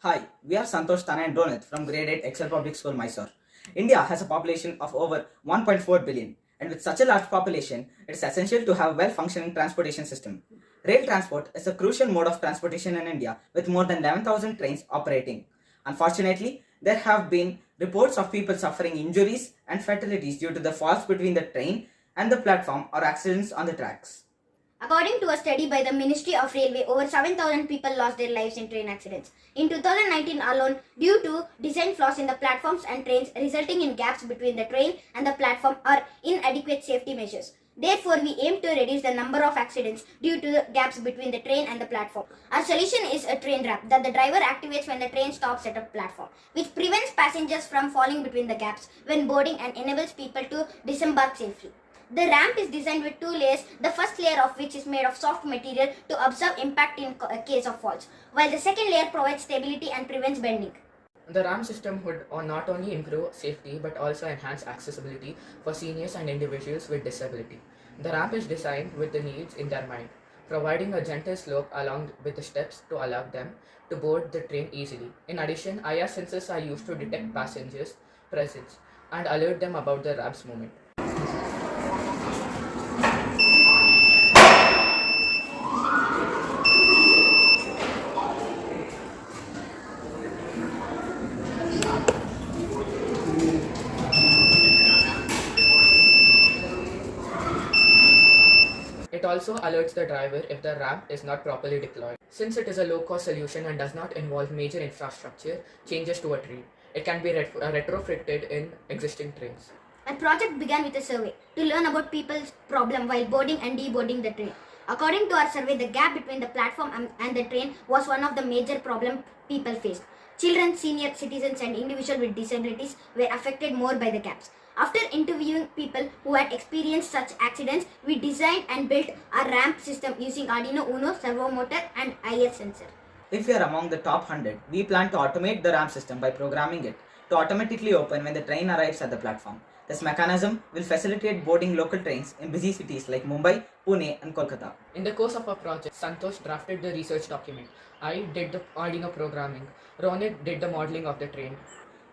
Hi, we are Santosh, Tana and Ronit from Grade 8 Excel Public School, Mysore. India has a population of over 1.4 billion, and with such a large population, it is essential to have a well-functioning transportation system. Rail transport is a crucial mode of transportation in India, with more than 11,000 trains operating. Unfortunately, there have been reports of people suffering injuries and fatalities due to the falls between the train and the platform or accidents on the tracks. According to a study by the Ministry of Railway, over 7,000 people lost their lives in train accidents. In 2019 alone, due to design flaws in the platforms and trains resulting in gaps between the train and the platform or inadequate safety measures. Therefore, we aim to reduce the number of accidents due to the gaps between the train and the platform. Our solution is a train ramp that the driver activates when the train stops at a platform, which prevents passengers from falling between the gaps when boarding and enables people to disembark safely. The ramp is designed with two layers, the first layer of which is made of soft material to absorb impact in case of falls, while the second layer provides stability and prevents bending. The RAM system would not only improve safety but also enhance accessibility for seniors and individuals with disability. The ramp is designed with the needs in their mind, providing a gentle slope along with the steps to allow them to board the train easily. In addition, IR sensors are used to detect passengers' presence and alert them about the ramp's movement. It also alerts the driver if the ramp is not properly deployed. Since it is a low-cost solution and does not involve major infrastructure changes to a train, it can be retrofitted in existing trains. Our project began with a survey to learn about people's problem while boarding and deboarding the train. According to our survey, the gap between the platform and the train was one of the major problems people faced. Children, senior citizens, and individuals with disabilities were affected more by the gaps. After interviewing people who had experienced such accidents, we designed and built a ramp system using Arduino Uno servo motor and IR sensor. If we are among the top 100, we plan to automate the ramp system by programming it to automatically open when the train arrives at the platform. This mechanism will facilitate boarding local trains in busy cities like Mumbai, Pune, and Kolkata. In the course of our project, Santosh drafted the research document. I did the Arduino programming. Ronit did the modeling of the train.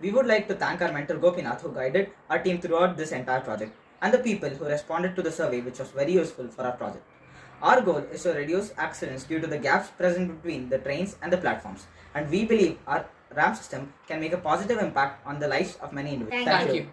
We would like to thank our mentor Gopinath who guided our team throughout this entire project and the people who responded to the survey, which was very useful for our project. Our goal is to reduce accidents due to the gaps present between the trains and the platforms, and we believe our ramp system can make a positive impact on the lives of many individuals. Thank you.